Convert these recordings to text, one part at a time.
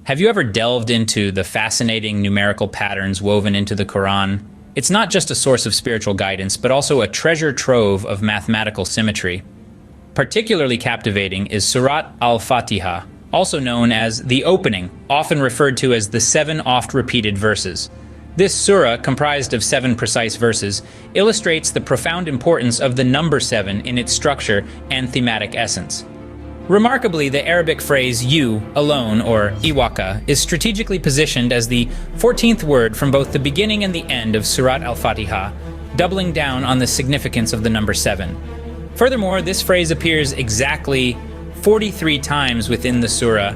Have you ever delved into the fascinating numerical patterns woven into the Qur'an? It's not just a source of spiritual guidance, but also a treasure trove of mathematical symmetry. Particularly captivating is Surat Al-Fatihah, also known as the opening, often referred to as the Seven Oft-Repeated Verses. This surah, comprised of 7 precise verses, illustrates the profound importance of the number 7 in its structure and thematic essence. Remarkably, the Arabic phrase "you" alone, or iwaka, is strategically positioned as the 14th word from both the beginning and the end of Surat Al-Fatihah, doubling down on the significance of the number 7. Furthermore, this phrase appears exactly 43 times within the surah,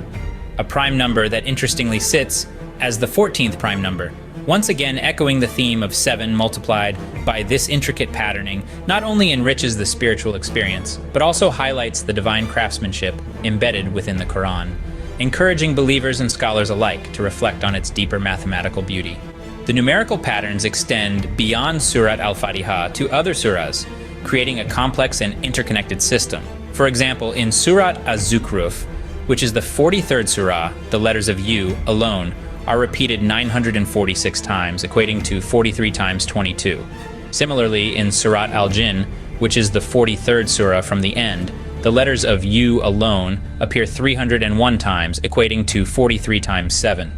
a prime number that interestingly sits as the 14th prime number, once again echoing the theme of 7 multiplied by this intricate patterning not only enriches the spiritual experience, but also highlights the divine craftsmanship embedded within the Qur'an, encouraging believers and scholars alike to reflect on its deeper mathematical beauty. The numerical patterns extend beyond Surat Al-Fatihah to other surahs, creating a complex and interconnected system. For example, in Surat Az-Zukhruf, which is the 43rd surah, the letters of "you" alone are repeated 946 times, equating to 43 times 22. Similarly, in Surat Al-Jinn, which is the 43rd surah from the end, the letters of "you" alone appear 301 times, equating to 43 times 7.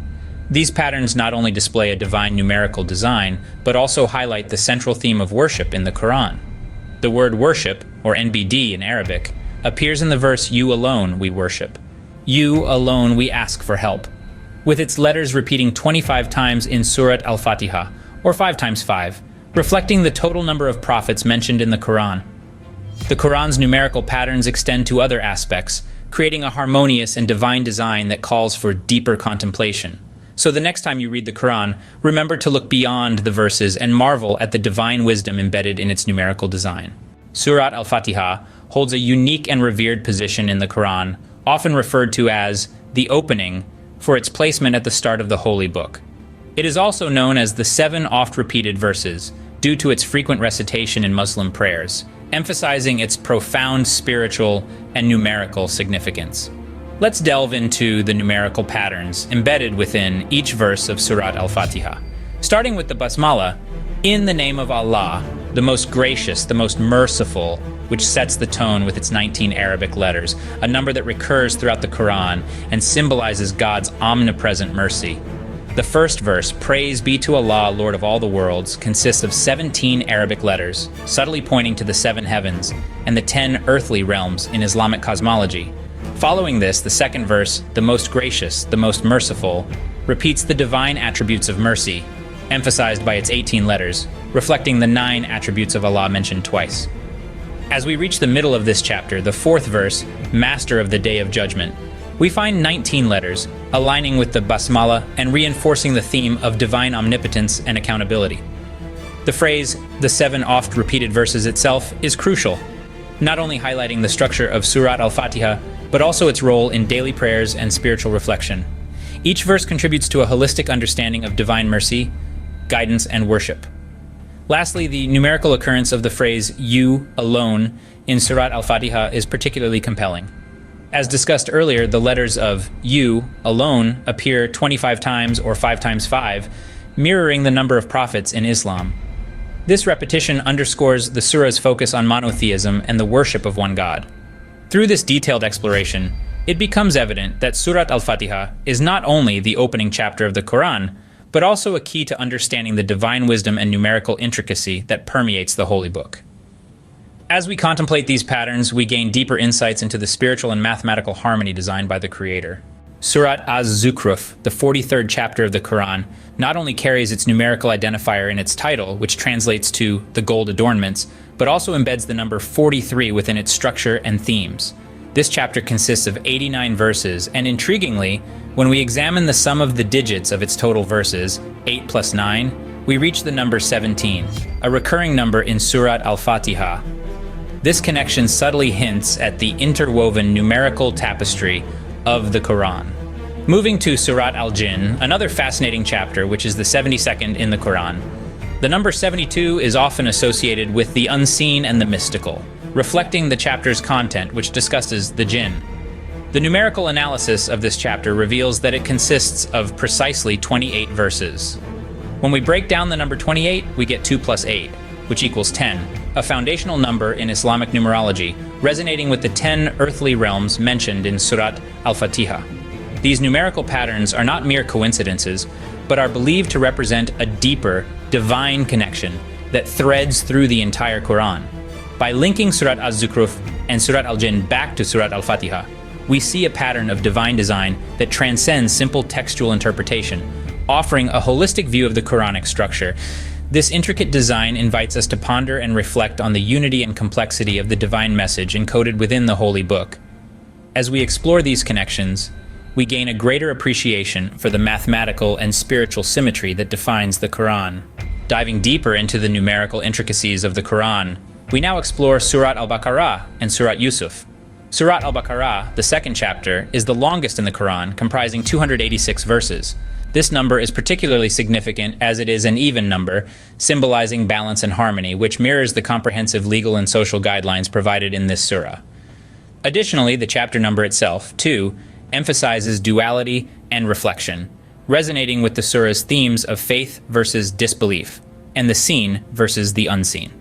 These patterns not only display a divine numerical design, but also highlight the central theme of worship in the Qur'an. The word worship, or NBD in Arabic, appears in the verse "you alone we worship. You alone we ask for help," with its letters repeating 25 times in Surat Al-Fatihah, or 5 times 5, reflecting the total number of prophets mentioned in the Qur'an. The Qur'an's numerical patterns extend to other aspects, creating a harmonious and divine design that calls for deeper contemplation. So the next time you read the Qur'an, remember to look beyond the verses and marvel at the divine wisdom embedded in its numerical design. Surat Al-Fatihah holds a unique and revered position in the Qur'an, often referred to as the opening, for its placement at the start of the Holy Book. It is also known as the 7 Oft-Repeated Verses, due to its frequent recitation in Muslim prayers, emphasizing its profound spiritual and numerical significance. Let's delve into the numerical patterns embedded within each verse of Surat Al-Fatihah. Starting with the Basmala, "In the name of Allah, the most gracious, the most merciful," which sets the tone with its 19 Arabic letters, a number that recurs throughout the Qur'an and symbolizes God's omnipresent mercy. The first verse, "Praise be to Allah, Lord of all the worlds," consists of 17 Arabic letters, subtly pointing to the 7 heavens and the 10 earthly realms in Islamic cosmology. Following this, the second verse, "The most gracious, the most merciful," repeats the divine attributes of mercy, emphasized by its 18 letters, reflecting the 9 attributes of Allah mentioned twice. As we reach the middle of this chapter, the fourth verse, "Master of the Day of Judgment," we find 19 letters, aligning with the Basmala and reinforcing the theme of divine omnipotence and accountability. The phrase, "the 7 oft-repeated verses" itself is crucial, not only highlighting the structure of Surat Al-Fatihah, but also its role in daily prayers and spiritual reflection. Each verse contributes to a holistic understanding of divine mercy, guidance, and worship. Lastly, the numerical occurrence of the phrase "you alone" in Surat Al-Fatihah is particularly compelling. As discussed earlier, the letters of "you" alone appear 25 times or 5 times 5, mirroring the number of prophets in Islam. This repetition underscores the surah's focus on monotheism and the worship of one God. Through this detailed exploration, it becomes evident that Surat Al-Fatihah is not only the opening chapter of the Qur'an, but also a key to understanding the divine wisdom and numerical intricacy that permeates the Holy Book. As we contemplate these patterns, we gain deeper insights into the spiritual and mathematical harmony designed by the Creator. Surat Az-Zukhruf, the 43rd chapter of the Qur'an, not only carries its numerical identifier in its title, which translates to the gold adornments, but also embeds the number 43 within its structure and themes. This chapter consists of 89 verses, and intriguingly, when we examine the sum of the digits of its total verses, 8 plus 9, we reach the number 17, a recurring number in Surat Al-Fatihah. This connection subtly hints at the interwoven numerical tapestry of the Qur'an. Moving to Surat Al-Jinn, another fascinating chapter, which is the 72nd in the Qur'an. The number 72 is often associated with the unseen and the mystical, reflecting the chapter's content, which discusses the jinn. The numerical analysis of this chapter reveals that it consists of precisely 28 verses. When we break down the number 28, we get 2 plus 8, which equals 10, a foundational number in Islamic numerology, resonating with the 10 earthly realms mentioned in Surat Al-Fatihah. These numerical patterns are not mere coincidences, but are believed to represent a deeper, divine connection that threads through the entire Qur'an. By linking Surat Al-Zukhruf and Surat Al-Jinn back to Surat Al-Fatihah, we see a pattern of divine design that transcends simple textual interpretation, offering a holistic view of the Quranic structure. This intricate design invites us to ponder and reflect on the unity and complexity of the divine message encoded within the Holy Book. As we explore these connections, we gain a greater appreciation for the mathematical and spiritual symmetry that defines the Qur'an. Diving deeper into the numerical intricacies of the Qur'an, we now explore Surat Al-Baqarah and Surat Yusuf. Surat Al-Baqarah, the second chapter, is the longest in the Qur'an, comprising 286 verses. This number is particularly significant as it is an even number, symbolizing balance and harmony, which mirrors the comprehensive legal and social guidelines provided in this surah. Additionally, the chapter number itself, 2, emphasizes duality and reflection, resonating with the surah's themes of faith versus disbelief, and the seen versus the unseen.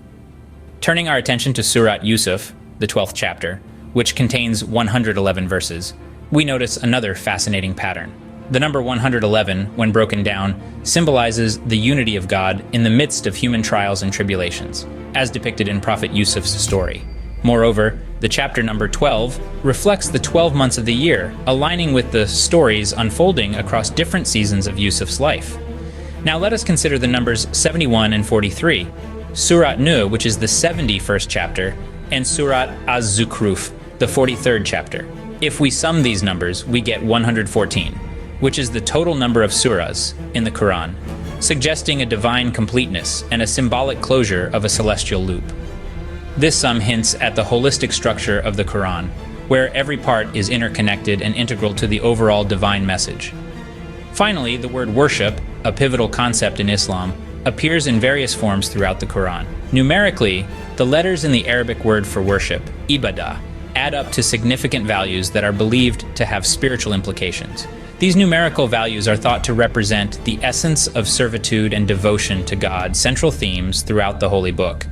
Turning our attention to Surat Yusuf, the 12th chapter, which contains 111 verses, we notice another fascinating pattern. The number 111, when broken down, symbolizes the unity of God in the midst of human trials and tribulations, as depicted in Prophet Yusuf's story. Moreover, the chapter number 12 reflects the 12 months of the year, aligning with the stories unfolding across different seasons of Yusuf's life. Now let us consider the numbers 71 and 43, Surat Nuh, which is the 71st chapter, and Surat Az-Zukhruf, the 43rd chapter. If we sum these numbers, we get 114, which is the total number of surahs in the Qur'an, suggesting a divine completeness and a symbolic closure of a celestial loop. This sum hints at the holistic structure of the Qur'an, where every part is interconnected and integral to the overall divine message. Finally, the word worship, a pivotal concept in Islam, appears in various forms throughout the Qur'an. Numerically, the letters in the Arabic word for worship, ibadah, add up to significant values that are believed to have spiritual implications. These numerical values are thought to represent the essence of servitude and devotion to God, central themes throughout the Holy Book.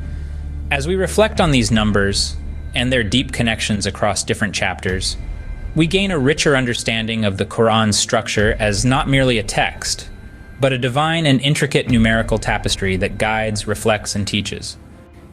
As we reflect on these numbers and their deep connections across different chapters, we gain a richer understanding of the Qur'an's structure as not merely a text, but a divine and intricate numerical tapestry that guides, reflects, and teaches.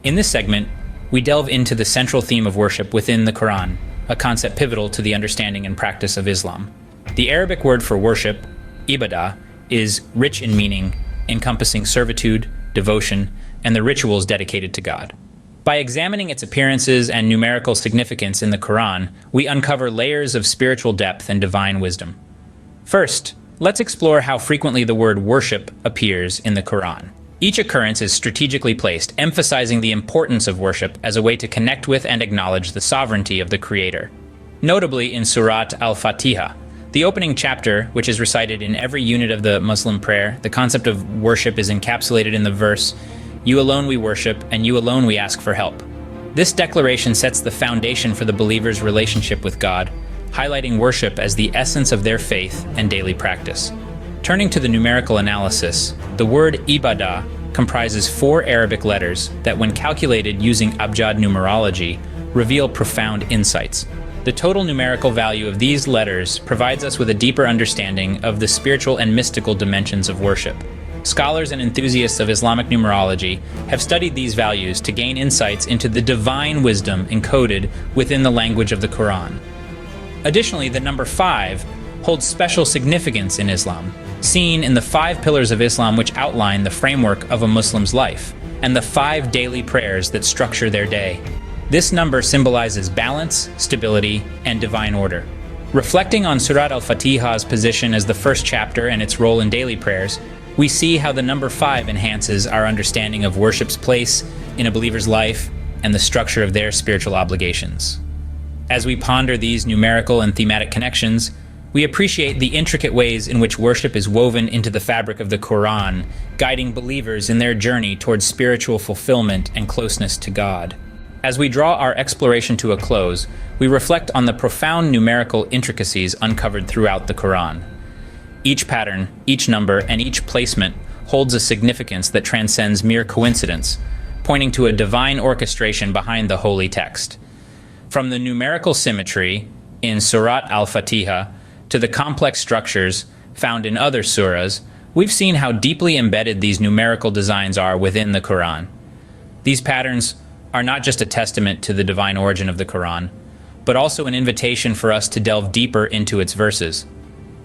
In this segment, we delve into the central theme of worship within the Qur'an, a concept pivotal to the understanding and practice of Islam. The Arabic word for worship, ibadah, is rich in meaning, encompassing servitude, devotion, and the rituals dedicated to God. By examining its appearances and numerical significance in the Qur'an, we uncover layers of spiritual depth and divine wisdom. First, let's explore how frequently the word worship appears in the Qur'an. Each occurrence is strategically placed, emphasizing the importance of worship as a way to connect with and acknowledge the sovereignty of the Creator. Notably in Surat Al-Fatihah, the opening chapter, which is recited in every unit of the Muslim prayer, the concept of worship is encapsulated in the verse, "You alone we worship, and you alone we ask for help." This declaration sets the foundation for the believer's relationship with God, highlighting worship as the essence of their faith and daily practice. Turning to the numerical analysis, the word ibadah comprises 4 Arabic letters that, when calculated using Abjad numerology, reveal profound insights. The total numerical value of these letters provides us with a deeper understanding of the spiritual and mystical dimensions of worship. Scholars and enthusiasts of Islamic numerology have studied these values to gain insights into the divine wisdom encoded within the language of the Qur'an. Additionally, the number 5 holds special significance in Islam, seen in the 5 pillars of Islam which outline the framework of a Muslim's life, and the 5 daily prayers that structure their day. This number symbolizes balance, stability, and divine order. Reflecting on Surat Al-Fatihah's position as the first chapter and its role in daily prayers, we see how the number 5 enhances our understanding of worship's place in a believer's life and the structure of their spiritual obligations. As we ponder these numerical and thematic connections, we appreciate the intricate ways in which worship is woven into the fabric of the Qur'an, guiding believers in their journey towards spiritual fulfillment and closeness to God. As we draw our exploration to a close, we reflect on the profound numerical intricacies uncovered throughout the Qur'an. Each pattern, each number, and each placement holds a significance that transcends mere coincidence, pointing to a divine orchestration behind the holy text. From the numerical symmetry in Surat Al-Fatihah to the complex structures found in other surahs, we've seen how deeply embedded these numerical designs are within the Qur'an. These patterns are not just a testament to the divine origin of the Qur'an, but also an invitation for us to delve deeper into its verses.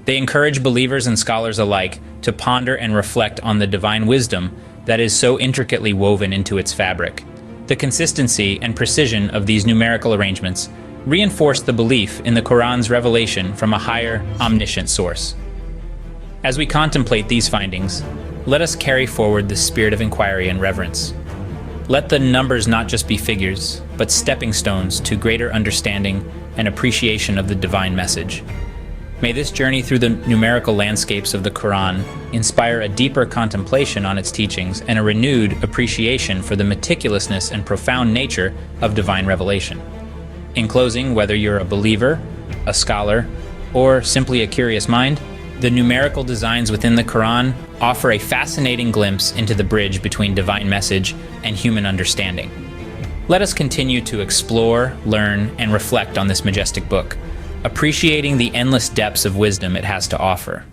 They encourage believers and scholars alike to ponder and reflect on the divine wisdom that is so intricately woven into its fabric. The consistency and precision of these numerical arrangements reinforce the belief in the Qur'an's revelation from a higher, omniscient source. As we contemplate these findings, let us carry forward the spirit of inquiry and reverence. Let the numbers not just be figures, but stepping stones to greater understanding and appreciation of the divine message. May this journey through the numerical landscapes of the Qur'an inspire a deeper contemplation on its teachings and a renewed appreciation for the meticulousness and profound nature of divine revelation. In closing, whether you're a believer, a scholar, or simply a curious mind, the numerical designs within the Qur'an offer a fascinating glimpse into the bridge between divine message and human understanding. Let us continue to explore, learn, and reflect on this majestic book, appreciating the endless depths of wisdom it has to offer.